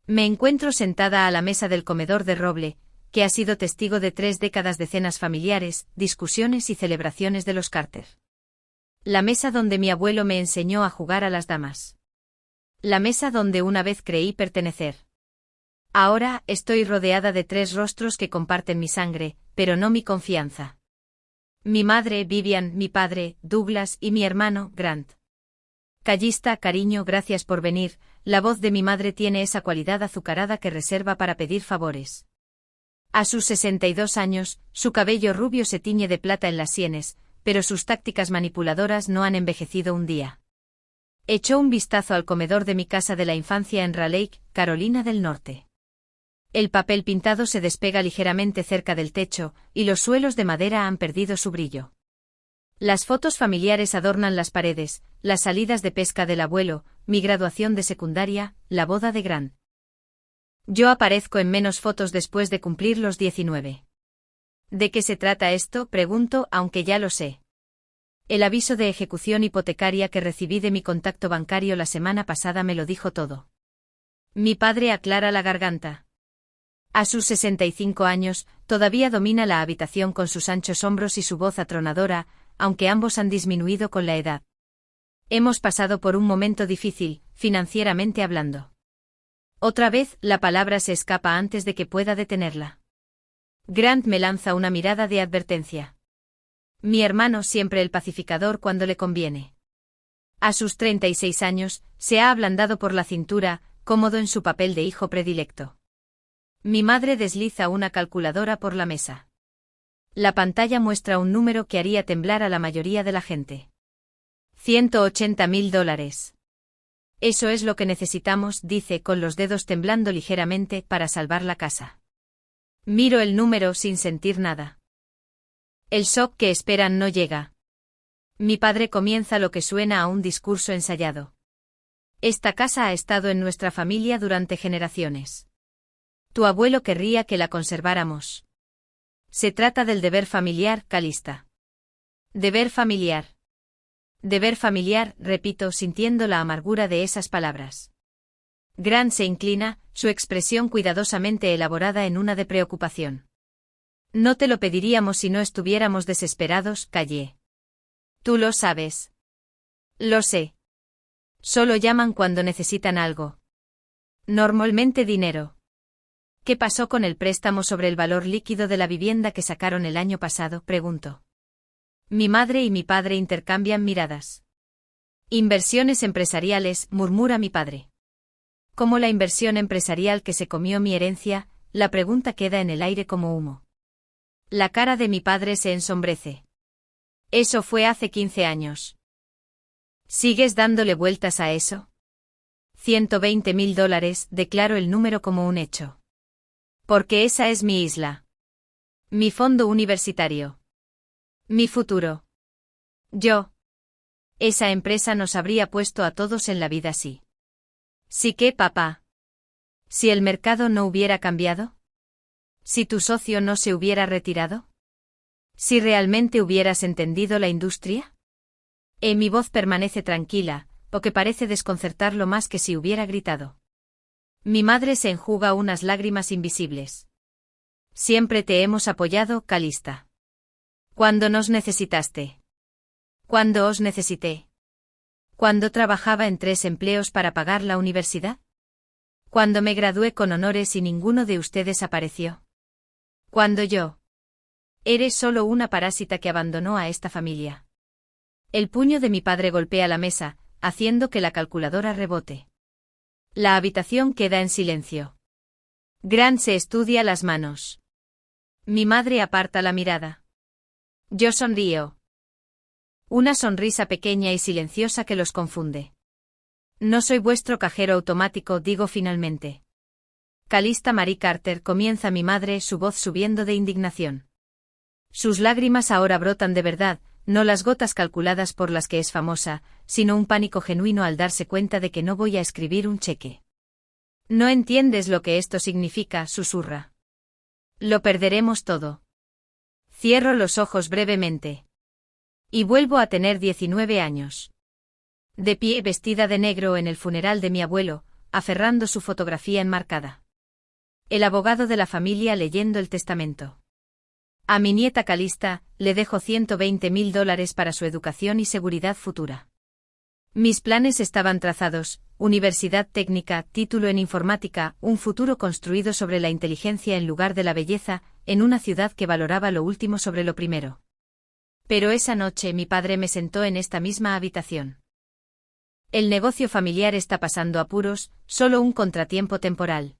Me encuentro sentada a la mesa del comedor de roble, que ha sido testigo de 3 décadas de cenas familiares, discusiones y celebraciones de los Carter. La mesa donde mi abuelo me enseñó a jugar a las damas. La mesa donde una vez creí pertenecer. Ahora estoy rodeada de 3 rostros que comparten mi sangre, pero no mi confianza. Mi madre, Vivian, mi padre, Douglas y mi hermano, Grant. Callista, cariño, gracias por venir. La voz de mi madre tiene esa cualidad azucarada que reserva para pedir favores. A sus 62 años, su cabello rubio se tiñe de plata en las sienes, pero sus tácticas manipuladoras no han envejecido un día. Echó un vistazo al comedor de mi casa de la infancia en Raleigh, Carolina del Norte. El papel pintado se despega ligeramente cerca del techo, y los suelos de madera han perdido su brillo. Las fotos familiares adornan las paredes, las salidas de pesca del abuelo, mi graduación de secundaria, la boda de Grant. Yo aparezco en menos fotos después de cumplir los 19. ¿De qué se trata esto?, pregunto, aunque ya lo sé. El aviso de ejecución hipotecaria que recibí de mi contacto bancario la semana pasada me lo dijo todo. Mi padre aclara la garganta. A sus 65 años, todavía domina la habitación con sus anchos hombros y su voz atronadora, aunque ambos han disminuido con la edad. Hemos pasado por un momento difícil, financieramente hablando. Otra vez, la palabra se escapa antes de que pueda detenerla. Grant me lanza una mirada de advertencia. Mi hermano, siempre el pacificador cuando le conviene. A sus 36 años, se ha ablandado por la cintura, cómodo en su papel de hijo predilecto. Mi madre desliza una calculadora por la mesa. La pantalla muestra un número que haría temblar a la mayoría de la gente. $180.000. Eso es lo que necesitamos, dice con los dedos temblando ligeramente, para salvar la casa. Miro el número sin sentir nada. El shock que esperan no llega. Mi padre comienza lo que suena a un discurso ensayado. Esta casa ha estado en nuestra familia durante generaciones. Tu abuelo querría que la conserváramos. Se trata del deber familiar, Callista. Deber familiar. Deber familiar, repito, sintiendo la amargura de esas palabras. Grant se inclina, su expresión cuidadosamente elaborada en una de preocupación. No te lo pediríamos si no estuviéramos desesperados, callé. Tú lo sabes. Lo sé. Solo llaman cuando necesitan algo. Normalmente dinero. ¿Qué pasó con el préstamo sobre el valor líquido de la vivienda que sacaron el año pasado?, pregunto. Mi madre y mi padre intercambian miradas. Inversiones empresariales, murmura mi padre. ¿Cómo la inversión empresarial que se comió mi herencia? La pregunta queda en el aire como humo. La cara de mi padre se ensombrece. Eso fue hace 15 años. ¿Sigues dándole vueltas a eso? $120.000, declaro el número como un hecho. Porque esa es mi isla. Mi fondo universitario. Mi futuro. Yo. Esa empresa nos habría puesto a todos en la vida así. ¿Sí que, papá? ¿Si el mercado no hubiera cambiado? ¿Si tu socio no se hubiera retirado? ¿Si realmente hubieras entendido la industria? Mi voz permanece tranquila, o que parece desconcertarlo más que si hubiera gritado. Mi madre se enjuga unas lágrimas invisibles. Siempre te hemos apoyado, Callista. ¿Cuándo nos necesitaste? ¿Cuándo os necesité? ¿Cuándo trabajaba en 3 empleos para pagar la universidad? ¿Cuándo me gradué con honores y ninguno de ustedes apareció? ¿Cuándo yo? Eres solo una parásita que abandonó a esta familia. El puño de mi padre golpea la mesa, haciendo que la calculadora rebote. La habitación queda en silencio. Grant se estudia las manos. Mi madre aparta la mirada. Yo sonrío. Una sonrisa pequeña y silenciosa que los confunde. No soy vuestro cajero automático, digo finalmente. Callista Marie Carter, comienza mi madre, su voz subiendo de indignación. Sus lágrimas ahora brotan de verdad, no las gotas calculadas por las que es famosa, sino un pánico genuino al darse cuenta de que no voy a escribir un cheque. No entiendes lo que esto significa, susurra. Lo perderemos todo. Cierro los ojos brevemente. Y vuelvo a tener 19 años. De pie, vestida de negro en el funeral de mi abuelo, aferrando su fotografía enmarcada. El abogado de la familia leyendo el testamento. A mi nieta Calista, le dejo $120.000 para su educación y seguridad futura. Mis planes estaban trazados: universidad técnica, título en informática, un futuro construido sobre la inteligencia en lugar de la belleza, en una ciudad que valoraba lo último sobre lo primero. Pero esa noche mi padre me sentó en esta misma habitación. El negocio familiar está pasando apuros, solo un contratiempo temporal.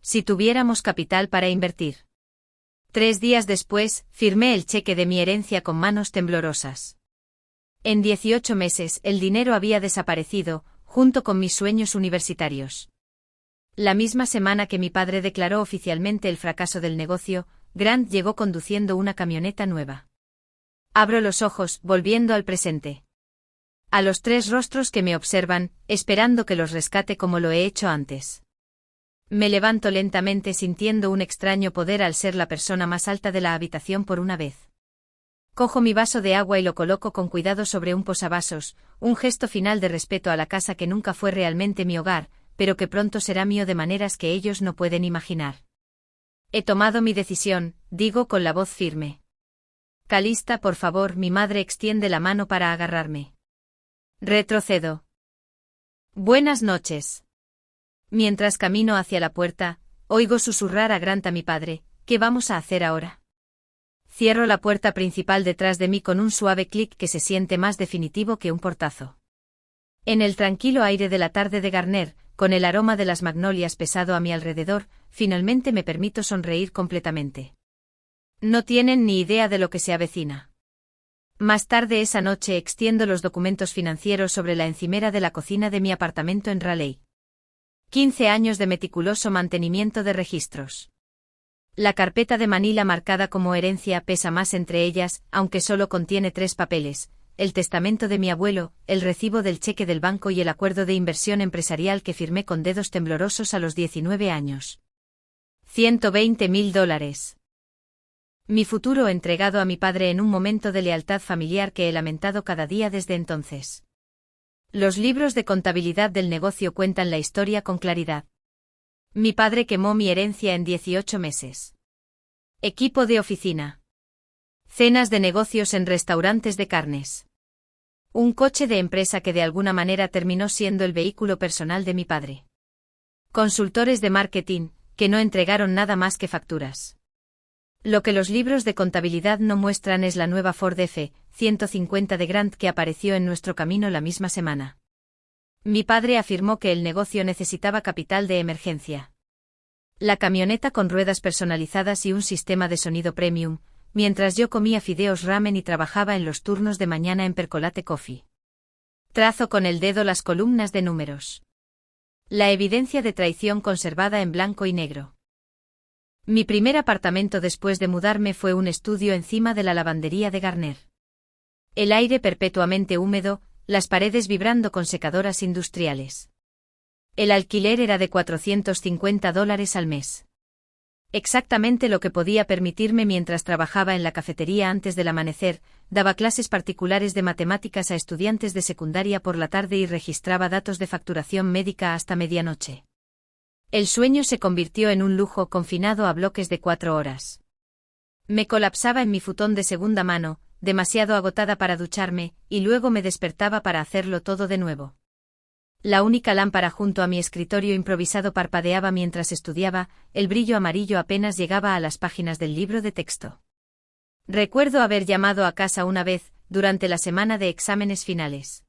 Si tuviéramos capital para invertir. 3 días después, firmé el cheque de mi herencia con manos temblorosas. En 18 meses, el dinero había desaparecido, junto con mis sueños universitarios. La misma semana que mi padre declaró oficialmente el fracaso del negocio, Grant llegó conduciendo una camioneta nueva. Abro los ojos, volviendo al presente. A los 3 rostros que me observan, esperando que los rescate como lo he hecho antes. Me levanto lentamente sintiendo un extraño poder al ser la persona más alta de la habitación por una vez. Cojo mi vaso de agua y lo coloco con cuidado sobre un posavasos, un gesto final de respeto a la casa que nunca fue realmente mi hogar, pero que pronto será mío de maneras que ellos no pueden imaginar. He tomado mi decisión, digo con la voz firme. Calista, por favor, mi madre extiende la mano para agarrarme. Retrocedo. Buenas noches. Mientras camino hacia la puerta, oigo susurrar a Grant a mi padre: ¿qué vamos a hacer ahora? Cierro la puerta principal detrás de mí con un suave clic que se siente más definitivo que un portazo. En el tranquilo aire de la tarde de Garner, con el aroma de las magnolias pesado a mi alrededor, finalmente me permito sonreír completamente. No tienen ni idea de lo que se avecina. Más tarde esa noche extiendo los documentos financieros sobre la encimera de la cocina de mi apartamento en Raleigh. 15 años de meticuloso mantenimiento de registros. La carpeta de Manila marcada como herencia pesa más entre ellas, aunque solo contiene 3 papeles: el testamento de mi abuelo, el recibo del cheque del banco y el acuerdo de inversión empresarial que firmé con dedos temblorosos a los 19 años. $120.000. Mi futuro entregado a mi padre en un momento de lealtad familiar que he lamentado cada día desde entonces. Los libros de contabilidad del negocio cuentan la historia con claridad. Mi padre quemó mi herencia en 18 meses. Equipo de oficina. Cenas de negocios en restaurantes de carnes. Un coche de empresa que de alguna manera terminó siendo el vehículo personal de mi padre. Consultores de marketing, que no entregaron nada más que facturas. Lo que los libros de contabilidad no muestran es la nueva Ford F-150 de Grant que apareció en nuestro camino la misma semana. Mi padre afirmó que el negocio necesitaba capital de emergencia. La camioneta con ruedas personalizadas y un sistema de sonido premium, mientras yo comía fideos ramen y trabajaba en los turnos de mañana en Percolate Coffee. Trazo con el dedo las columnas de números. La evidencia de traición conservada en blanco y negro. Mi primer apartamento después de mudarme fue un estudio encima de la lavandería de Garner. El aire perpetuamente húmedo, las paredes vibrando con secadoras industriales. El alquiler era de $450 al mes. Exactamente lo que podía permitirme mientras trabajaba en la cafetería antes del amanecer, daba clases particulares de matemáticas a estudiantes de secundaria por la tarde y registraba datos de facturación médica hasta medianoche. El sueño se convirtió en un lujo confinado a bloques de 4 horas. Me colapsaba en mi futón de segunda mano, demasiado agotada para ducharme, y luego me despertaba para hacerlo todo de nuevo. La única lámpara junto a mi escritorio improvisado parpadeaba mientras estudiaba, el brillo amarillo apenas llegaba a las páginas del libro de texto. Recuerdo haber llamado a casa una vez, durante la semana de exámenes finales.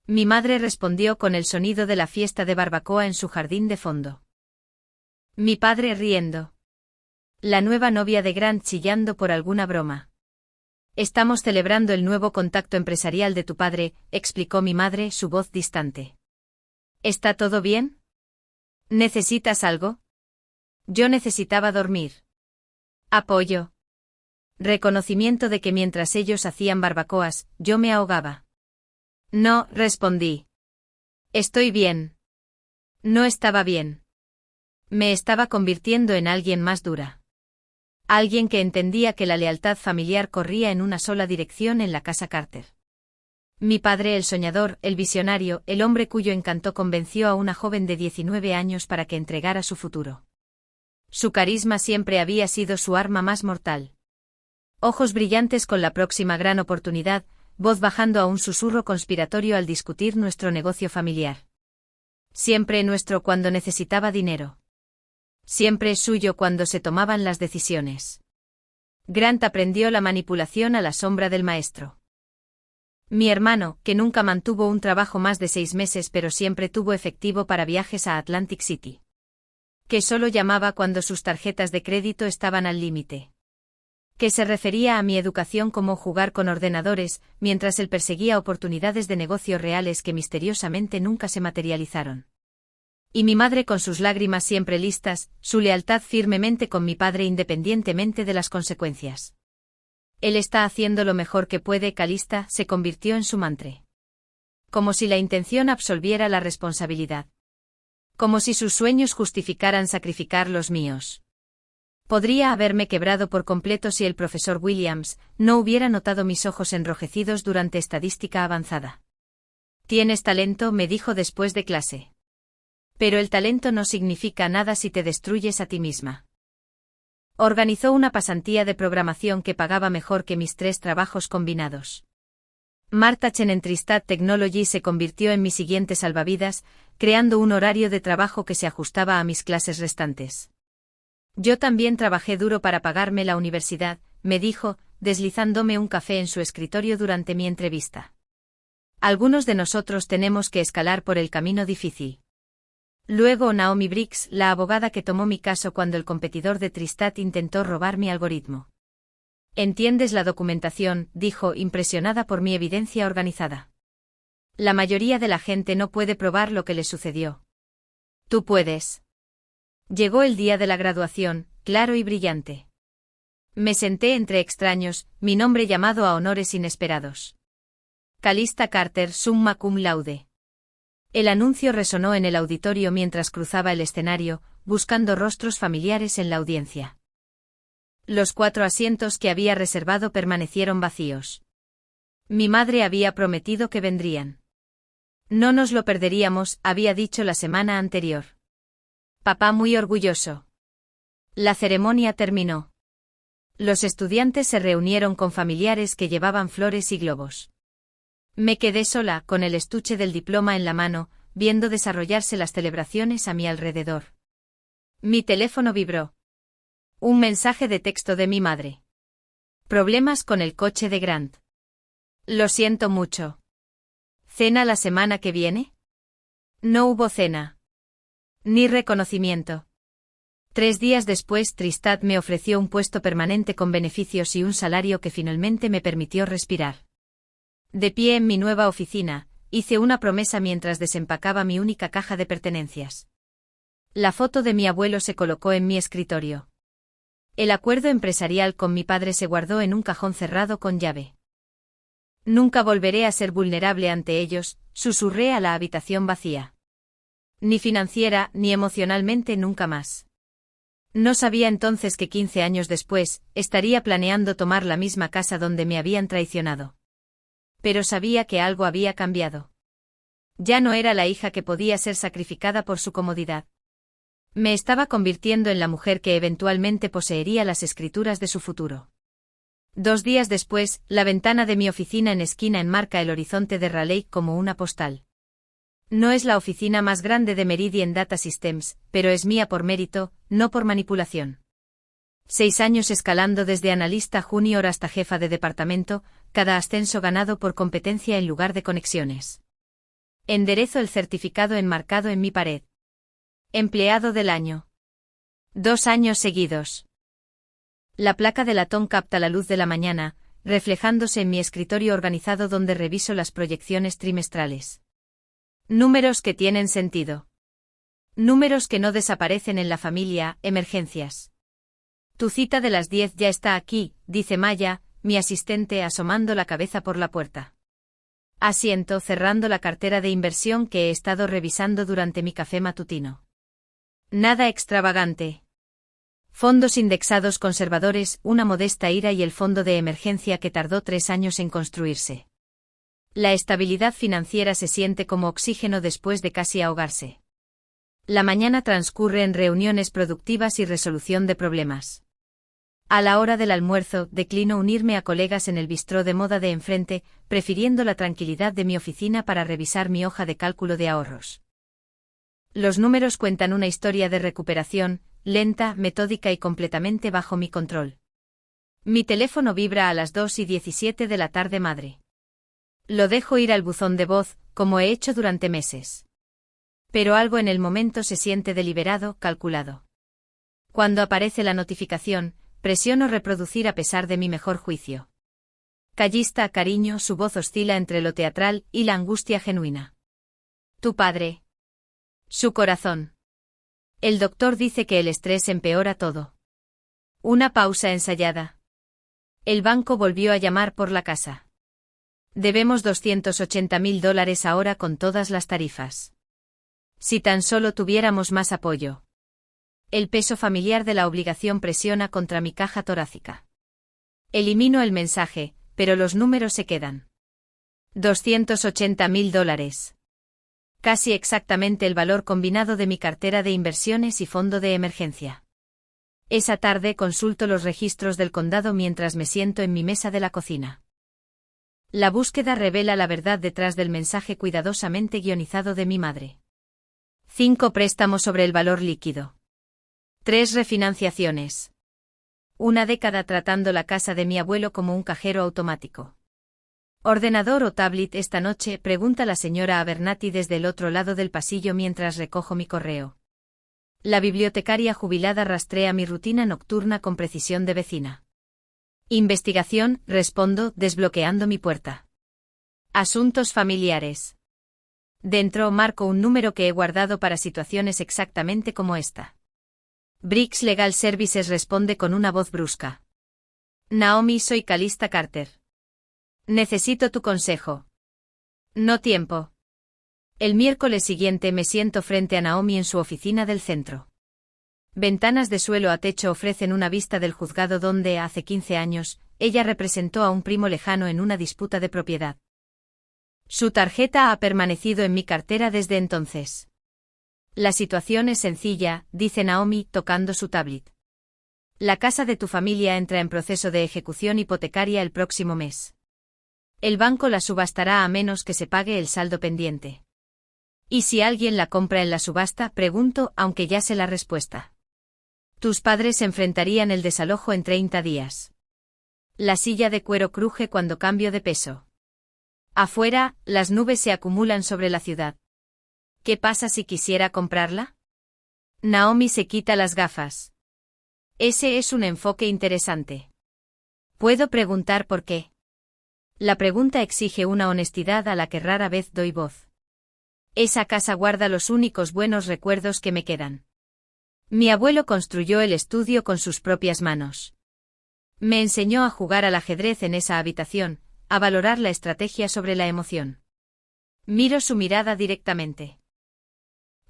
Mi madre respondió con el sonido de la fiesta de barbacoa en su jardín de fondo. Mi padre riendo. La nueva novia de Grant chillando por alguna broma. Estamos celebrando el nuevo contacto empresarial de tu padre, explicó mi madre, su voz distante. ¿Está todo bien? ¿Necesitas algo? Yo necesitaba dormir. Apoyo. Reconocimiento de que mientras ellos hacían barbacoas, yo me ahogaba. No, respondí. Estoy bien. No estaba bien. Me estaba convirtiendo en alguien más dura. Alguien que entendía que la lealtad familiar corría en una sola dirección en la casa Carter. Mi padre, el soñador, el visionario, el hombre cuyo encanto convenció a una joven de 19 años para que entregara su futuro. Su carisma siempre había sido su arma más mortal. Ojos brillantes con la próxima gran oportunidad, voz bajando a un susurro conspiratorio al discutir nuestro negocio familiar. Siempre nuestro cuando necesitaba dinero. Siempre suyo cuando se tomaban las decisiones. Grant aprendió la manipulación a la sombra del maestro. Mi hermano, que nunca mantuvo un trabajo más de 6 meses pero siempre tuvo efectivo para viajes a Atlantic City. Que solo llamaba cuando sus tarjetas de crédito estaban al límite. Que se refería a mi educación como jugar con ordenadores, mientras él perseguía oportunidades de negocios reales que misteriosamente nunca se materializaron. Y mi madre con sus lágrimas siempre listas, su lealtad firmemente con mi padre independientemente de las consecuencias. Él está haciendo lo mejor que puede, Calista, se convirtió en su mantra. Como si la intención absolviera la responsabilidad. Como si sus sueños justificaran sacrificar los míos. Podría haberme quebrado por completo si el profesor Williams no hubiera notado mis ojos enrojecidos durante estadística avanzada. Tienes talento, me dijo después de clase. Pero el talento no significa nada si te destruyes a ti misma. Organizó una pasantía de programación que pagaba mejor que mis 3 trabajos combinados. Marta Chen en Tristat Technology se convirtió en mi siguiente salvavidas, creando un horario de trabajo que se ajustaba a mis clases restantes. Yo también trabajé duro para pagarme la universidad, me dijo, deslizándome un café en su escritorio durante mi entrevista. Algunos de nosotros tenemos que escalar por el camino difícil. Luego Naomi Briggs, la abogada que tomó mi caso cuando el competidor de Tristat intentó robar mi algoritmo. ¿Entiendes la documentación?, dijo, impresionada por mi evidencia organizada. La mayoría de la gente no puede probar lo que le sucedió. Tú puedes. Llegó el día de la graduación, claro y brillante. Me senté entre extraños, mi nombre llamado a honores inesperados. Calista Carter, summa cum laude. El anuncio resonó en el auditorio mientras cruzaba el escenario, buscando rostros familiares en la audiencia. Los 4 asientos que había reservado permanecieron vacíos. Mi madre había prometido que vendrían. No nos lo perderíamos, había dicho la semana anterior. Papá muy orgulloso. La ceremonia terminó. Los estudiantes se reunieron con familiares que llevaban flores y globos. Me quedé sola, con el estuche del diploma en la mano, viendo desarrollarse las celebraciones a mi alrededor. Mi teléfono vibró. Un mensaje de texto de mi madre. Problemas con el coche de Grant. Lo siento mucho. ¿Cena la semana que viene? No hubo cena. Ni reconocimiento. 3 días después, Tristat me ofreció un puesto permanente con beneficios y un salario que finalmente me permitió respirar. De pie en mi nueva oficina, hice una promesa mientras desempacaba mi única caja de pertenencias. La foto de mi abuelo se colocó en mi escritorio. El acuerdo empresarial con mi padre se guardó en un cajón cerrado con llave. Nunca volveré a ser vulnerable ante ellos, susurré a la habitación vacía. Ni financiera, ni emocionalmente nunca más. No sabía entonces que 15 años después, estaría planeando tomar la misma casa donde me habían traicionado. Pero sabía que algo había cambiado. Ya no era la hija que podía ser sacrificada por su comodidad. Me estaba convirtiendo en la mujer que eventualmente poseería las escrituras de su futuro. 2 días después, la ventana de mi oficina en esquina enmarca el horizonte de Raleigh como una postal. No es la oficina más grande de Meridian Data Systems, pero es mía por mérito, no por manipulación. 6 años escalando desde analista junior hasta jefa de departamento, cada ascenso ganado por competencia en lugar de conexiones. Enderezo el certificado enmarcado en mi pared. Empleado del año. 2 años seguidos. La placa de latón capta la luz de la mañana, reflejándose en mi escritorio organizado donde reviso las proyecciones trimestrales. Números que tienen sentido. Números que no desaparecen en la familia, emergencias. Tu cita de las 10 ya está aquí, dice Maya, mi asistente asomando la cabeza por la puerta. Asiento cerrando la cartera de inversión que he estado revisando durante mi café matutino. Nada extravagante. Fondos indexados conservadores, una modesta IRA y el fondo de emergencia que tardó 3 años en construirse. La estabilidad financiera se siente como oxígeno después de casi ahogarse. La mañana transcurre en reuniones productivas y resolución de problemas. A la hora del almuerzo, declino unirme a colegas en el bistró de moda de enfrente, prefiriendo la tranquilidad de mi oficina para revisar mi hoja de cálculo de ahorros. Los números cuentan una historia de recuperación, lenta, metódica y completamente bajo mi control. Mi teléfono vibra a las 2:17 de la tarde madre. Lo dejo ir al buzón de voz, como he hecho durante meses. Pero algo en el momento se siente deliberado, calculado. Cuando aparece la notificación, presiono reproducir a pesar de mi mejor juicio. Callista, cariño, su voz oscila entre lo teatral y la angustia genuina. Tu padre. Su corazón. El doctor dice que el estrés empeora todo. Una pausa ensayada. El banco volvió a llamar por la casa. Debemos $280.000 ahora con todas las tarifas. Si tan solo tuviéramos más apoyo. El peso familiar de la obligación presiona contra mi caja torácica. Elimino el mensaje, pero los números se quedan. $280.000. Casi exactamente el valor combinado de mi cartera de inversiones y fondo de emergencia. Esa tarde consulto los registros del condado mientras me siento en mi mesa de la cocina. La búsqueda revela la verdad detrás del mensaje cuidadosamente guionizado de mi madre. 5 préstamos sobre el valor líquido. 3 refinanciaciones. Una década tratando la casa de mi abuelo como un cajero automático. ¿Ordenador o tablet esta noche?, pregunta la señora Abernathy desde el otro lado del pasillo mientras recojo mi correo. La bibliotecaria jubilada rastrea mi rutina nocturna con precisión de vecina. Investigación, respondo, desbloqueando mi puerta. Asuntos familiares. Dentro marco un número que he guardado para situaciones exactamente como esta. Briggs Legal Services responde con una voz brusca. Naomi, soy Callista Carter. Necesito tu consejo. No tiempo. El miércoles siguiente me siento frente a Naomi en su oficina del centro. Ventanas de suelo a techo ofrecen una vista del juzgado donde, hace 15 años, ella representó a un primo lejano en una disputa de propiedad. Su tarjeta ha permanecido en mi cartera desde entonces. La situación es sencilla, dice Naomi, tocando su tablet. La casa de tu familia entra en proceso de ejecución hipotecaria el próximo mes. El banco la subastará a menos que se pague el saldo pendiente. ¿Y si alguien la compra en la subasta?, pregunto, aunque ya sé la respuesta. Tus padres enfrentarían el desalojo en 30 días. La silla de cuero cruje cuando cambio de peso. Afuera, las nubes se acumulan sobre la ciudad. ¿Qué pasa si quisiera comprarla? Naomi se quita las gafas. Ese es un enfoque interesante. ¿Puedo preguntar por qué? La pregunta exige una honestidad a la que rara vez doy voz. Esa casa guarda los únicos buenos recuerdos que me quedan. Mi abuelo construyó el estudio con sus propias manos. Me enseñó a jugar al ajedrez en esa habitación, a valorar la estrategia sobre la emoción. Miro su mirada directamente.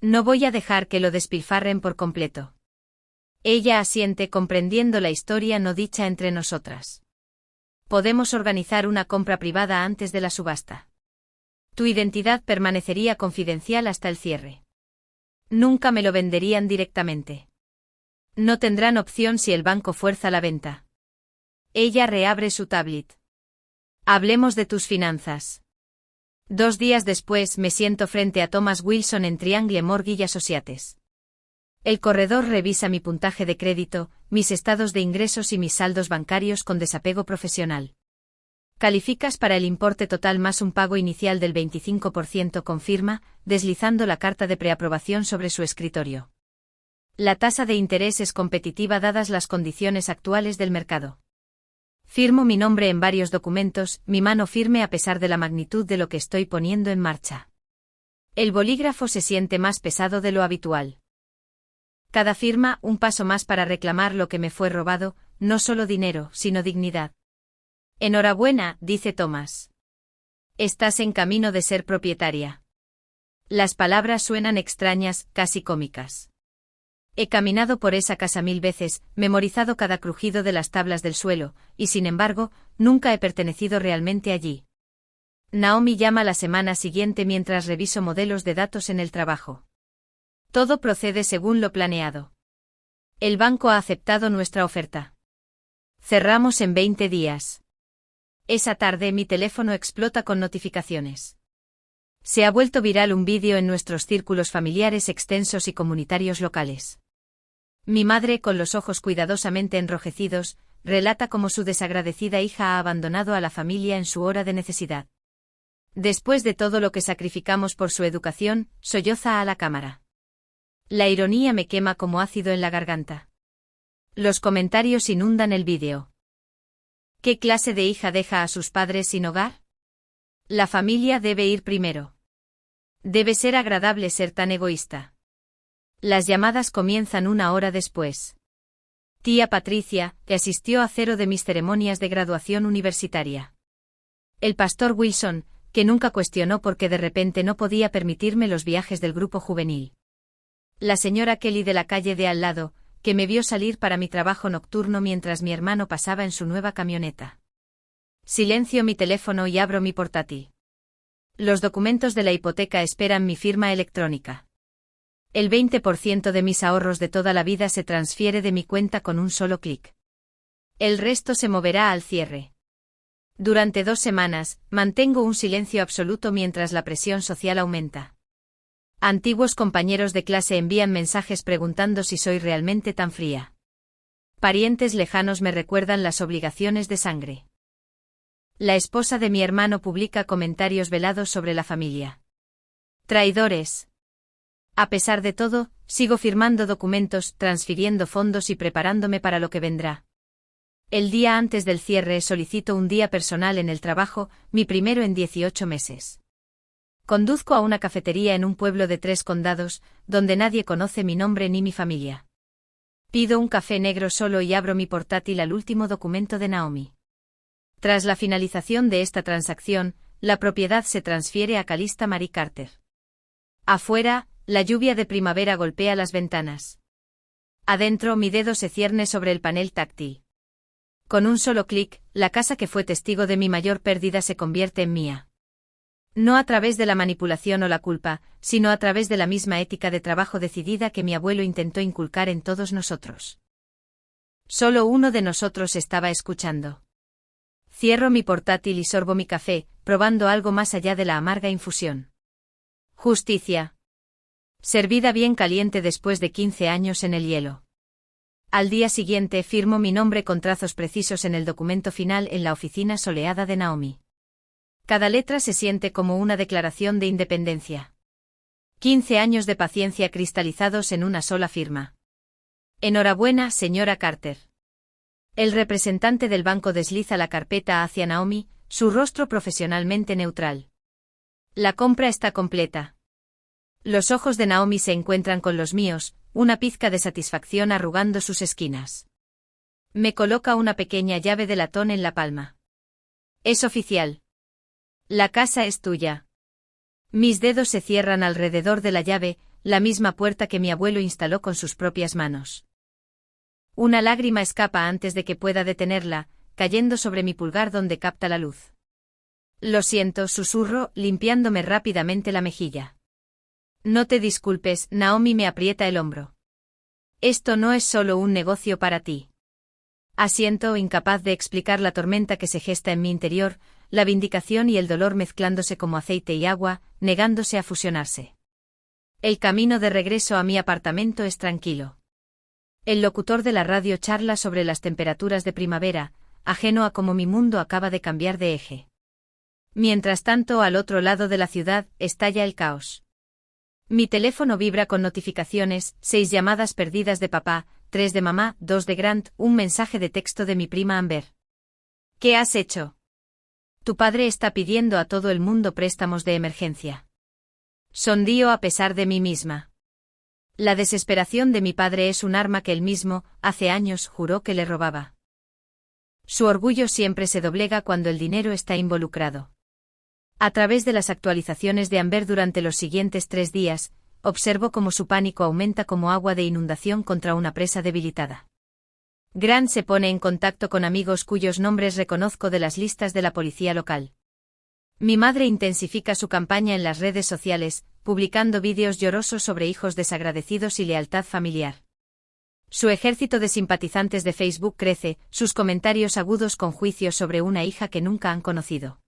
No voy a dejar que lo despilfarren por completo. Ella asiente comprendiendo la historia no dicha entre nosotras. Podemos organizar una compra privada antes de la subasta. Tu identidad permanecería confidencial hasta el cierre. Nunca me lo venderían directamente. No tendrán opción si el banco fuerza la venta. Ella reabre su tablet. Hablemos de tus finanzas. 2 días después me siento frente a Thomas Wilson en Triangle Mortgage Associates. El corredor revisa mi puntaje de crédito, mis estados de ingresos y mis saldos bancarios con desapego profesional. Calificas para el importe total más un pago inicial del 25%, confirma, deslizando la carta de preaprobación sobre su escritorio. La tasa de interés es competitiva dadas las condiciones actuales del mercado. Firmo mi nombre en varios documentos, mi mano firme a pesar de la magnitud de lo que estoy poniendo en marcha. El bolígrafo se siente más pesado de lo habitual. Cada firma, un paso más para reclamar lo que me fue robado, no solo dinero, sino dignidad. Enhorabuena, dice Thomas. Estás en camino de ser propietaria. Las palabras suenan extrañas, casi cómicas. He caminado por esa casa 1000 veces, memorizado cada crujido de las tablas del suelo, y sin embargo, nunca he pertenecido realmente allí. Naomi llama la semana siguiente mientras reviso modelos de datos en el trabajo. Todo procede según lo planeado. El banco ha aceptado nuestra oferta. Cerramos en 20 días. Esa tarde mi teléfono explota con notificaciones. Se ha vuelto viral un vídeo en nuestros círculos familiares extensos y comunitarios locales. Mi madre, con los ojos cuidadosamente enrojecidos, relata cómo su desagradecida hija ha abandonado a la familia en su hora de necesidad. Después de todo lo que sacrificamos por su educación, solloza a la cámara. La ironía me quema como ácido en la garganta. Los comentarios inundan el vídeo. ¿Qué clase de hija deja a sus padres sin hogar? La familia debe ir primero. Debe ser agradable ser tan egoísta. Las llamadas comienzan una hora después. Tía Patricia, que asistió a 0 de mis ceremonias de graduación universitaria. El pastor Wilson, que nunca cuestionó por qué de repente no podía permitirme los viajes del grupo juvenil. La señora Kelly de la calle de al lado, que me vio salir para mi trabajo nocturno mientras mi hermano pasaba en su nueva camioneta. Silencio mi teléfono y abro mi portátil. Los documentos de la hipoteca esperan mi firma electrónica. El 20% de mis ahorros de toda la vida se transfiere de mi cuenta con un solo clic. El resto se moverá al cierre. Durante 2 semanas, mantengo un silencio absoluto mientras la presión social aumenta. Antiguos compañeros de clase envían mensajes preguntando si soy realmente tan fría. Parientes lejanos me recuerdan las obligaciones de sangre. La esposa de mi hermano publica comentarios velados sobre la familia. Traidores. A pesar de todo, sigo firmando documentos, transfiriendo fondos y preparándome para lo que vendrá. El día antes del cierre solicito un día personal en el trabajo, mi primero en 18 meses. Conduzco a una cafetería en un pueblo de 3 condados, donde nadie conoce mi nombre ni mi familia. Pido un café negro solo y abro mi portátil al último documento de Naomi. Tras la finalización de esta transacción, la propiedad se transfiere a Calista Marie Carter. Afuera, la lluvia de primavera golpea las ventanas. Adentro, mi dedo se cierne sobre el panel táctil. Con un solo clic, la casa que fue testigo de mi mayor pérdida se convierte en mía. No a través de la manipulación o la culpa, sino a través de la misma ética de trabajo decidida que mi abuelo intentó inculcar en todos nosotros. Solo uno de nosotros estaba escuchando. Cierro mi portátil y sorbo mi café, probando algo más allá de la amarga infusión. Justicia. Servida bien caliente después de 15 años en el hielo. Al día siguiente firmo mi nombre con trazos precisos en el documento final en la oficina soleada de Naomi. Cada letra se siente como una declaración de independencia. 15 años de paciencia cristalizados en una sola firma. Enhorabuena, señora Carter. El representante del banco desliza la carpeta hacia Naomi, su rostro profesionalmente neutral. La compra está completa. Los ojos de Naomi se encuentran con los míos, una pizca de satisfacción arrugando sus esquinas. Me coloca una pequeña llave de latón en la palma. Es oficial. La casa es tuya. Mis dedos se cierran alrededor de la llave, la misma puerta que mi abuelo instaló con sus propias manos. Una lágrima escapa antes de que pueda detenerla, cayendo sobre mi pulgar donde capta la luz. Lo siento, susurro, limpiándome rápidamente la mejilla. No te disculpes, Naomi me aprieta el hombro. Esto no es solo un negocio para ti. Asiento, incapaz de explicar la tormenta que se gesta en mi interior, la vindicación y el dolor mezclándose como aceite y agua, negándose a fusionarse. El camino de regreso a mi apartamento es tranquilo. El locutor de la radio charla sobre las temperaturas de primavera, ajeno a cómo mi mundo acaba de cambiar de eje. Mientras tanto, al otro lado de la ciudad, estalla el caos. Mi teléfono vibra con notificaciones, 6 llamadas perdidas de papá, 3 de mamá, 2 de Grant, un mensaje de texto de mi prima Amber. ¿Qué has hecho? Tu padre está pidiendo a todo el mundo préstamos de emergencia. Sondío a pesar de mí misma. La desesperación de mi padre es un arma que él mismo, hace años, juró que le robaba. Su orgullo siempre se doblega cuando el dinero está involucrado. A través de las actualizaciones de Amber durante los siguientes 3 días, observo cómo su pánico aumenta como agua de inundación contra una presa debilitada. Grant se pone en contacto con amigos cuyos nombres reconozco de las listas de la policía local. Mi madre intensifica su campaña en las redes sociales, publicando vídeos llorosos sobre hijos desagradecidos y lealtad familiar. Su ejército de simpatizantes de Facebook crece, sus comentarios agudos con juicios sobre una hija que nunca han conocido.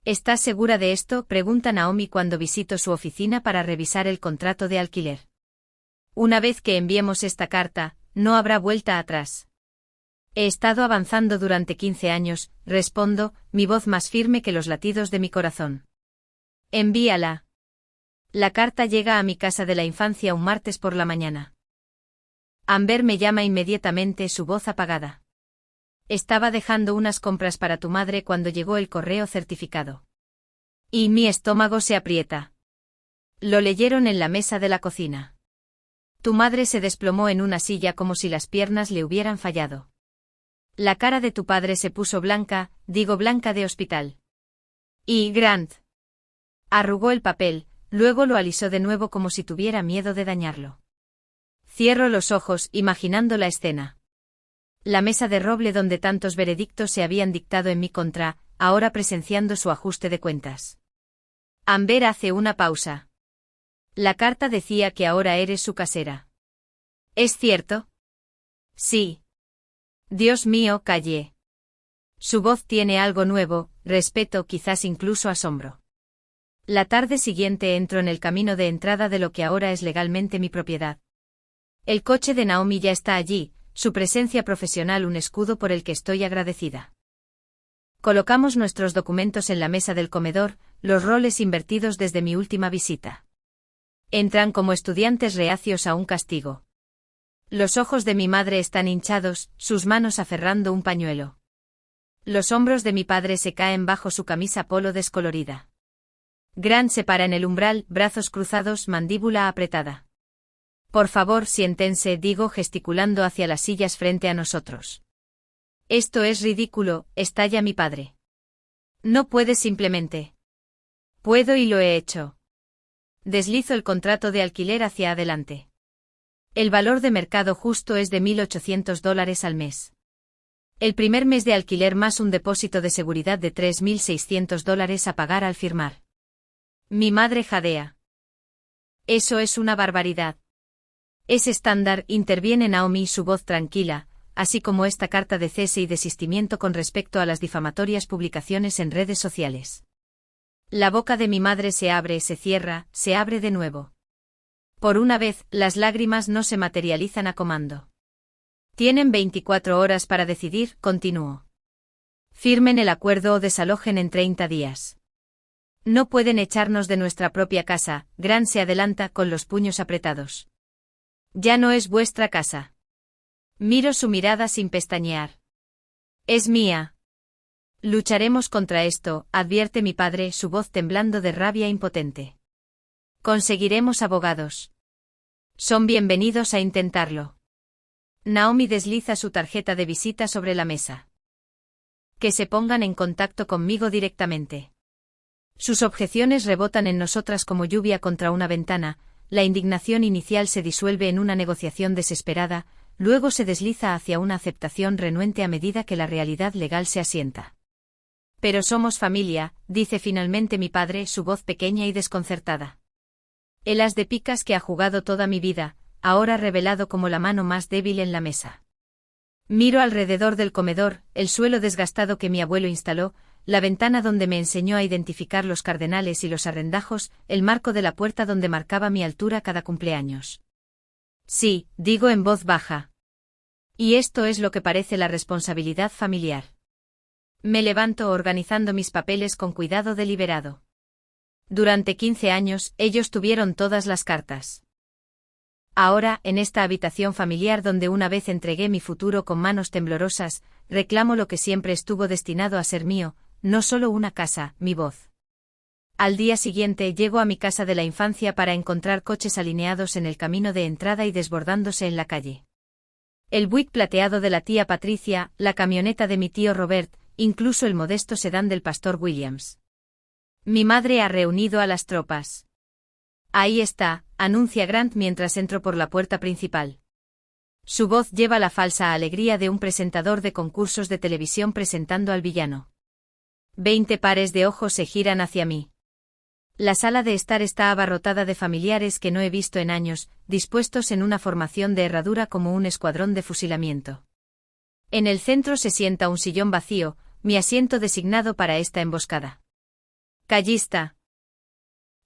¿Estás segura de esto?, pregunta Naomi cuando visito su oficina para revisar el contrato de alquiler. Una vez que enviemos esta carta, no habrá vuelta atrás. He estado avanzando durante 15 años, respondo, mi voz más firme que los latidos de mi corazón. Envíala. La carta llega a mi casa de la infancia un martes por la mañana. Amber me llama inmediatamente, su voz apagada. Estaba dejando unas compras para tu madre cuando llegó el correo certificado. Y mi estómago se aprieta. Lo leyeron en la mesa de la cocina. Tu madre se desplomó en una silla como si las piernas le hubieran fallado. La cara de tu padre se puso blanca, digo blanca de hospital. Y Grant arrugó el papel, luego lo alisó de nuevo como si tuviera miedo de dañarlo. Cierro los ojos, imaginando la escena. La mesa de roble donde tantos veredictos se habían dictado en mi contra, ahora presenciando su ajuste de cuentas. Amber hace una pausa. La carta decía que ahora eres su casera. ¿Es cierto? Sí. Dios mío, callé. Su voz tiene algo nuevo, respeto, quizás incluso asombro. La tarde siguiente entro en el camino de entrada de lo que ahora es legalmente mi propiedad. El coche de Naomi ya está allí, su presencia profesional un escudo por el que estoy agradecida. Colocamos nuestros documentos en la mesa del comedor, los roles invertidos desde mi última visita. Entran como estudiantes reacios a un castigo. Los ojos de mi madre están hinchados, sus manos aferrando un pañuelo. Los hombros de mi padre se caen bajo su camisa polo descolorida. Grant se para en el umbral, brazos cruzados, mandíbula apretada. Por favor, siéntense, digo gesticulando hacia las sillas frente a nosotros. Esto es ridículo, estalla mi padre. No puedes simplemente. Puedo y lo he hecho. Deslizo el contrato de alquiler hacia adelante. El valor de mercado justo es de $1.800 al mes. El primer mes de alquiler más un depósito de seguridad de $3.600 a pagar al firmar. Mi madre jadea. Eso es una barbaridad. Es estándar, interviene Naomi, su voz tranquila, así como esta carta de cese y desistimiento con respecto a las difamatorias publicaciones en redes sociales. La boca de mi madre se abre, se cierra, se abre de nuevo. Por una vez, las lágrimas no se materializan a comando. Tienen 24 horas para decidir, continúo. Firmen el acuerdo o desalojen en 30 días. No pueden echarnos de nuestra propia casa, Grant se adelanta con los puños apretados. Ya no es vuestra casa. Miro su mirada sin pestañear. Es mía. Lucharemos contra esto, advierte mi padre, su voz temblando de rabia impotente. Conseguiremos abogados. Son bienvenidos a intentarlo. Naomi desliza su tarjeta de visita sobre la mesa. Que se pongan en contacto conmigo directamente. Sus objeciones rebotan en nosotras como lluvia contra una ventana, la indignación inicial se disuelve en una negociación desesperada, luego se desliza hacia una aceptación renuente a medida que la realidad legal se asienta. Pero somos familia, dice finalmente mi padre, su voz pequeña y desconcertada. El as de picas que ha jugado toda mi vida, ahora revelado como la mano más débil en la mesa. Miro alrededor del comedor, el suelo desgastado que mi abuelo instaló, la ventana donde me enseñó a identificar los cardenales y los arrendajos, el marco de la puerta donde marcaba mi altura cada cumpleaños. Sí, digo en voz baja. Y esto es lo que parece la responsabilidad familiar. Me levanto organizando mis papeles con cuidado deliberado. Durante 15 años, ellos tuvieron todas las cartas. Ahora, en esta habitación familiar donde una vez entregué mi futuro con manos temblorosas, reclamo lo que siempre estuvo destinado a ser mío, no solo una casa, mi voz. Al día siguiente llego a mi casa de la infancia para encontrar coches alineados en el camino de entrada y desbordándose en la calle. El Buick plateado de la tía Patricia, la camioneta de mi tío Robert, incluso el modesto sedán del pastor Williams. Mi madre ha reunido a las tropas. Ahí está, anuncia Grant mientras entro por la puerta principal. Su voz lleva la falsa alegría de un presentador de concursos de televisión presentando al villano. 20 pares de ojos se giran hacia mí. La sala de estar está abarrotada de familiares que no he visto en años, dispuestos en una formación de herradura como un escuadrón de fusilamiento. En el centro se sienta un sillón vacío, mi asiento designado para esta emboscada. Callista.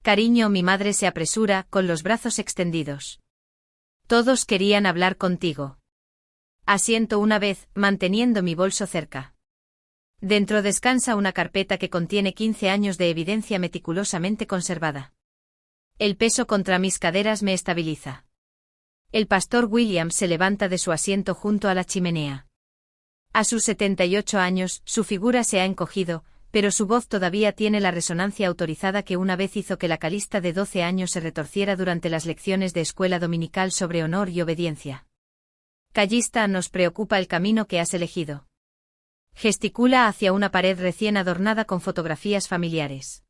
Cariño, mi madre se apresura, con los brazos extendidos. Todos querían hablar contigo. Asiento una vez, manteniendo mi bolso cerca. Dentro descansa una carpeta que contiene 15 años de evidencia meticulosamente conservada. El peso contra mis caderas me estabiliza. El pastor Williams se levanta de su asiento junto a la chimenea. A sus 78 años, su figura se ha encogido, pero su voz todavía tiene la resonancia autorizada que una vez hizo que la calista de 12 años se retorciera durante las lecciones de escuela dominical sobre honor y obediencia. Callista, nos preocupa el camino que has elegido. Gesticula hacia una pared recién adornada con fotografías familiares.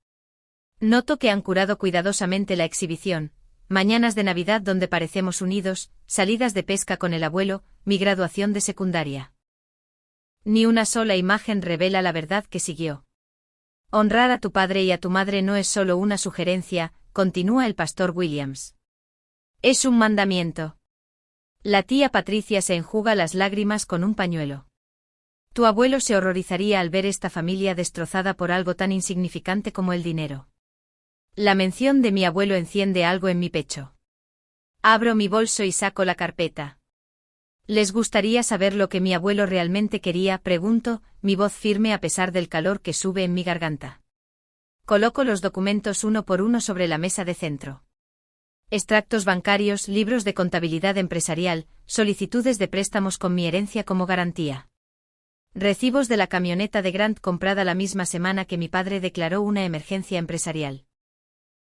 Noto que han curado cuidadosamente la exhibición, mañanas de Navidad donde parecemos unidos, salidas de pesca con el abuelo, mi graduación de secundaria. Ni una sola imagen revela la verdad que siguió. Honrar a tu padre y a tu madre no es solo una sugerencia, continúa el pastor Williams. Es un mandamiento. La tía Patricia se enjuga las lágrimas con un pañuelo. Tu abuelo se horrorizaría al ver esta familia destrozada por algo tan insignificante como el dinero. La mención de mi abuelo enciende algo en mi pecho. Abro mi bolso y saco la carpeta. ¿Les gustaría saber lo que mi abuelo realmente quería?, pregunto, mi voz firme a pesar del calor que sube en mi garganta. Coloco los documentos uno por uno sobre la mesa de centro. Extractos bancarios, libros de contabilidad empresarial, solicitudes de préstamos con mi herencia como garantía. Recibos de la camioneta de Grant comprada la misma semana que mi padre declaró una emergencia empresarial.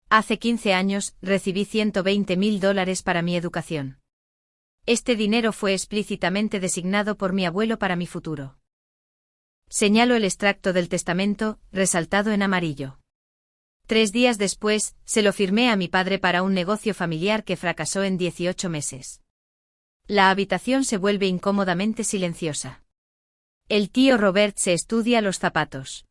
Hace 15 años, recibí $120,000 para mi educación. Este dinero fue explícitamente designado por mi abuelo para mi futuro. Señalo el extracto del testamento, resaltado en amarillo. 3 días después, se lo firmé a mi padre para un negocio familiar que fracasó en 18 meses. La habitación se vuelve incómodamente silenciosa. El tío Robert se estudia los zapatos.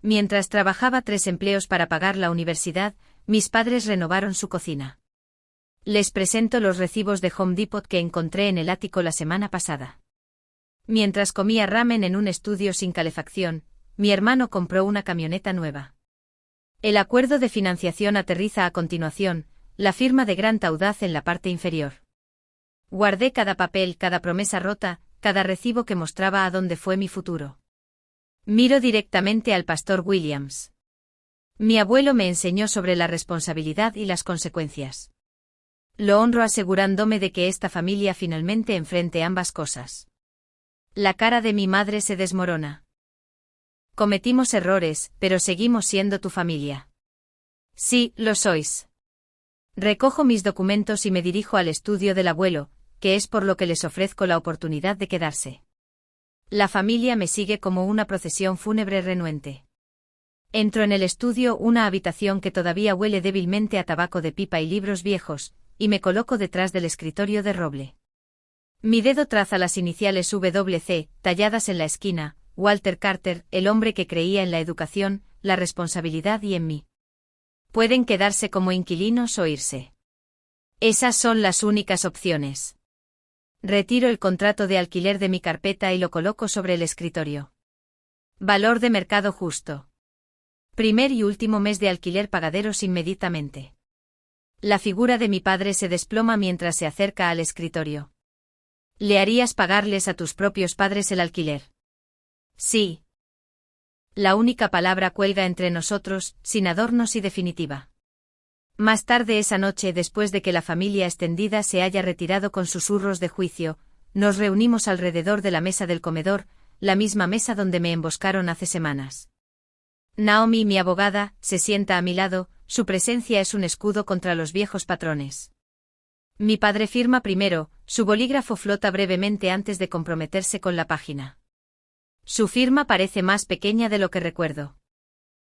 Mientras trabajaba 3 empleos para pagar la universidad, mis padres renovaron su cocina. Les presento los recibos de Home Depot que encontré en el ático la semana pasada. Mientras comía ramen en un estudio sin calefacción, mi hermano compró una camioneta nueva. El acuerdo de financiación aterriza a continuación, la firma de Grant audaz en la parte inferior. Guardé cada papel, cada promesa rota, cada recibo que mostraba a dónde fue mi futuro. Miro directamente al pastor Williams. Mi abuelo me enseñó sobre la responsabilidad y las consecuencias. Lo honro asegurándome de que esta familia finalmente enfrente ambas cosas. La cara de mi madre se desmorona. Cometimos errores, pero seguimos siendo tu familia. Sí, lo sois. Recojo mis documentos y me dirijo al estudio del abuelo, que es por lo que les ofrezco la oportunidad de quedarse. La familia me sigue como una procesión fúnebre renuente. Entro en el estudio, una habitación que todavía huele débilmente a tabaco de pipa y libros viejos, y me coloco detrás del escritorio de roble. Mi dedo traza las iniciales WC, talladas en la esquina, Walter Carter, el hombre que creía en la educación, la responsabilidad y en mí. Pueden quedarse como inquilinos o irse. Esas son las únicas opciones. Retiro el contrato de alquiler de mi carpeta y lo coloco sobre el escritorio. Valor de mercado justo. Primer y último mes de alquiler pagaderos inmediatamente. La figura de mi padre se desploma mientras se acerca al escritorio. ¿Le harías pagarles a tus propios padres el alquiler? Sí. La única palabra cuelga entre nosotros, sin adornos y definitiva. Más tarde esa noche, después de que la familia extendida se haya retirado con susurros de juicio, nos reunimos alrededor de la mesa del comedor, la misma mesa donde me emboscaron hace semanas. Naomi, mi abogada, se sienta a mi lado, su presencia es un escudo contra los viejos patrones. Mi padre firma primero, su bolígrafo flota brevemente antes de comprometerse con la página. Su firma parece más pequeña de lo que recuerdo.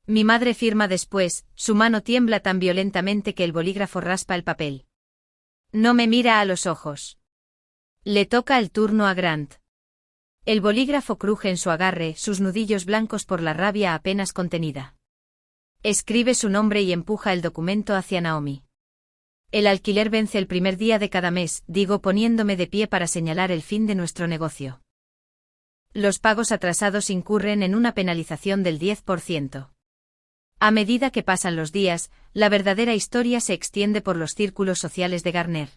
Mi madre firma después, su mano tiembla tan violentamente que el bolígrafo raspa el papel. No me mira a los ojos. Le toca el turno a Grant. El bolígrafo cruje en su agarre, sus nudillos blancos por la rabia apenas contenida. Escribe su nombre y empuja el documento hacia Naomi. El alquiler vence el primer día de cada mes, digo poniéndome de pie para señalar el fin de nuestro negocio. Los pagos atrasados incurren en una penalización del 10%. A medida que pasan los días, la verdadera historia se extiende por los círculos sociales de Garner.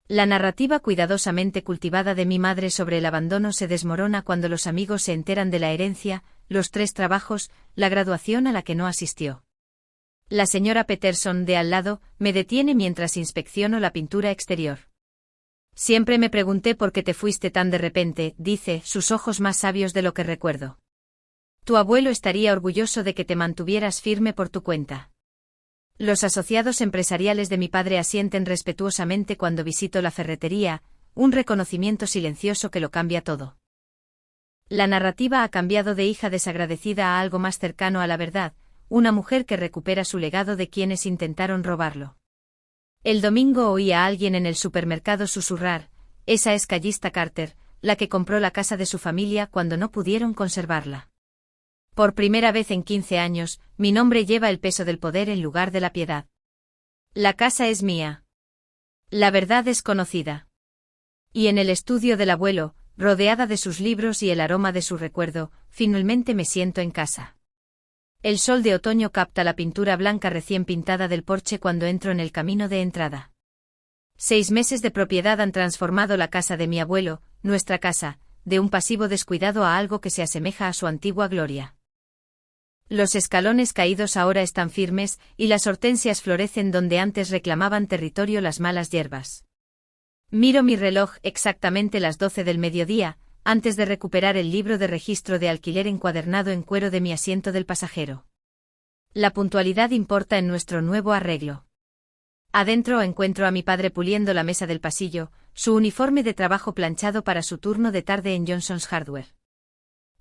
La narrativa cuidadosamente cultivada de mi madre sobre el abandono se desmorona cuando los amigos se enteran de la herencia, los 3 trabajos, la graduación a la que no asistió. La señora Peterson, de al lado, me detiene mientras inspecciono la pintura exterior. Siempre me pregunté por qué te fuiste tan de repente, dice, sus ojos más sabios de lo que recuerdo. Tu abuelo estaría orgulloso de que te mantuvieras firme por tu cuenta. Los asociados empresariales de mi padre asienten respetuosamente cuando visito la ferretería, un reconocimiento silencioso que lo cambia todo. La narrativa ha cambiado de hija desagradecida a algo más cercano a la verdad, una mujer que recupera su legado de quienes intentaron robarlo. El domingo oí a alguien en el supermercado susurrar, esa es Callista Carter, la que compró la casa de su familia cuando no pudieron conservarla. Por primera vez en 15 años, mi nombre lleva el peso del poder en lugar de la piedad. La casa es mía. La verdad es conocida. Y en el estudio del abuelo, rodeada de sus libros y el aroma de su recuerdo, finalmente me siento en casa. El sol de otoño capta la pintura blanca recién pintada del porche cuando entro en el camino de entrada. 6 meses de propiedad han transformado la casa de mi abuelo, nuestra casa, de un pasivo descuidado a algo que se asemeja a su antigua gloria. Los escalones caídos ahora están firmes, y las hortensias florecen donde antes reclamaban territorio las malas hierbas. Miro mi reloj exactamente las 12 del mediodía, antes de recuperar el libro de registro de alquiler encuadernado en cuero de mi asiento del pasajero. La puntualidad importa en nuestro nuevo arreglo. Adentro encuentro a mi padre puliendo la mesa del pasillo, su uniforme de trabajo planchado para su turno de tarde en Johnson's Hardware.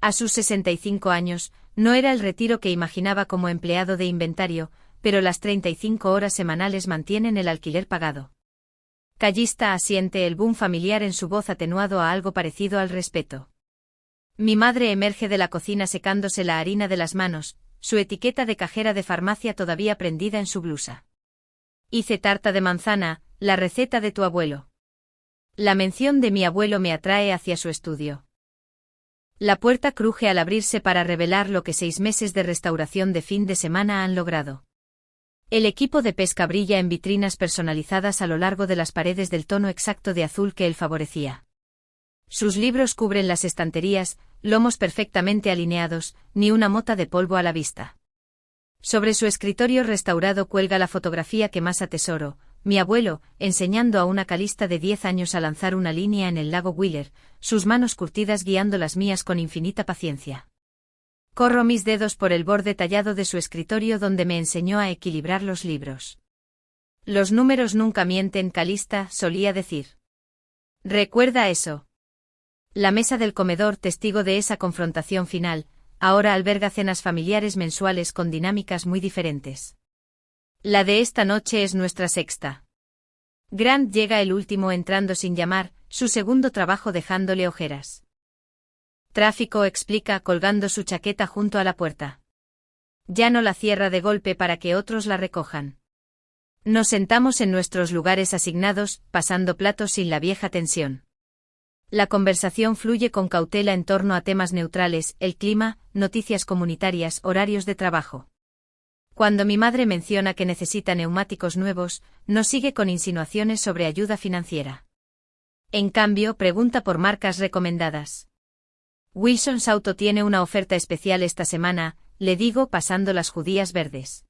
A sus 65 años, no era el retiro que imaginaba como empleado de inventario, pero las 35 horas semanales mantienen el alquiler pagado. Callista asiente, el boom familiar en su voz atenuado a algo parecido al respeto. Mi madre emerge de la cocina secándose la harina de las manos, su etiqueta de cajera de farmacia todavía prendida en su blusa. Hice tarta de manzana, la receta de tu abuelo. La mención de mi abuelo me atrae hacia su estudio. La puerta cruje al abrirse para revelar lo que 6 meses de restauración de fin de semana han logrado. El equipo de pesca brilla en vitrinas personalizadas a lo largo de las paredes del tono exacto de azul que él favorecía. Sus libros cubren las estanterías, lomos perfectamente alineados, ni una mota de polvo a la vista. Sobre su escritorio restaurado cuelga la fotografía que más atesoro, mi abuelo, enseñando a una Callista de 10 años a lanzar una línea en el lago Wheeler, sus manos curtidas guiando las mías con infinita paciencia. Corro mis dedos por el borde tallado de su escritorio donde me enseñó a equilibrar los libros. Los números nunca mienten, Callista, solía decir. Recuerda eso. La mesa del comedor, testigo de esa confrontación final, ahora alberga cenas familiares mensuales con dinámicas muy diferentes. La de esta noche es nuestra sexta. Grant llega el último entrando sin llamar, su segundo trabajo dejándole ojeras. Tráfico, explica, colgando su chaqueta junto a la puerta. Ya no la cierra de golpe para que otros la recojan. Nos sentamos en nuestros lugares asignados, pasando platos sin la vieja tensión. La conversación fluye con cautela en torno a temas neutrales, el clima, noticias comunitarias, horarios de trabajo. Cuando mi madre menciona que necesita neumáticos nuevos, no sigue con insinuaciones sobre ayuda financiera. En cambio, pregunta por marcas recomendadas. Wilson's Auto tiene una oferta especial esta semana, le digo pasando las judías verdes.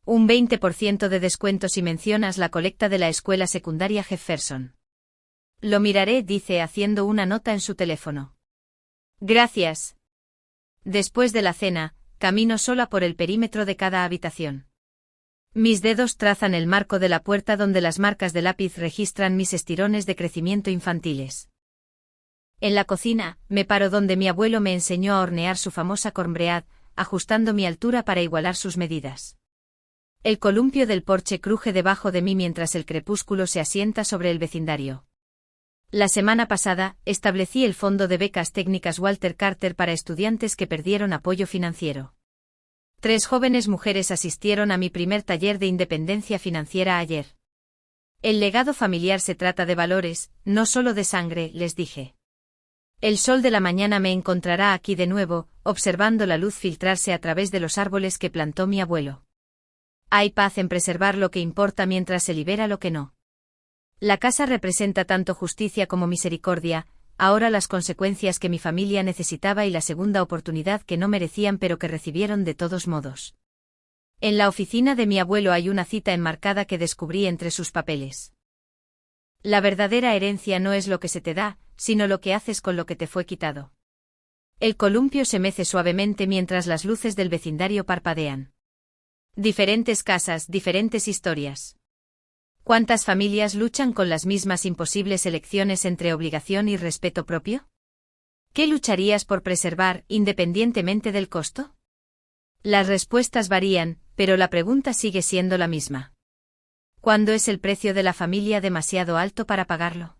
Un 20% de descuento si mencionas la colecta de la escuela secundaria Jefferson. Lo miraré, dice haciendo una nota en su teléfono. Gracias. Después de la cena, camino sola por el perímetro de cada habitación. Mis dedos trazan el marco de la puerta donde las marcas de lápiz registran mis estirones de crecimiento infantiles. En la cocina, me paro donde mi abuelo me enseñó a hornear su famosa cornbread, ajustando mi altura para igualar sus medidas. El columpio del porche cruje debajo de mí mientras el crepúsculo se asienta sobre el vecindario. La semana pasada, establecí el Fondo de Becas Técnicas Walter Carter para estudiantes que perdieron apoyo financiero. 3 jóvenes mujeres asistieron a mi primer taller de independencia financiera ayer. El legado familiar se trata de valores, no solo de sangre, les dije. El sol de la mañana me encontrará aquí de nuevo, observando la luz filtrarse a través de los árboles que plantó mi abuelo. Hay paz en preservar lo que importa mientras se libera lo que no. La casa representa tanto justicia como misericordia, ahora las consecuencias que mi familia necesitaba y la segunda oportunidad que no merecían pero que recibieron de todos modos. En la oficina de mi abuelo hay una cita enmarcada que descubrí entre sus papeles. La verdadera herencia no es lo que se te da, sino lo que haces con lo que te fue quitado. El columpio se mece suavemente mientras las luces del vecindario parpadean. Diferentes casas, diferentes historias. ¿Cuántas familias luchan con las mismas imposibles elecciones entre obligación y respeto propio? ¿Qué lucharías por preservar, independientemente del costo? Las respuestas varían, pero la pregunta sigue siendo la misma. ¿Cuándo es el precio de la familia demasiado alto para pagarlo?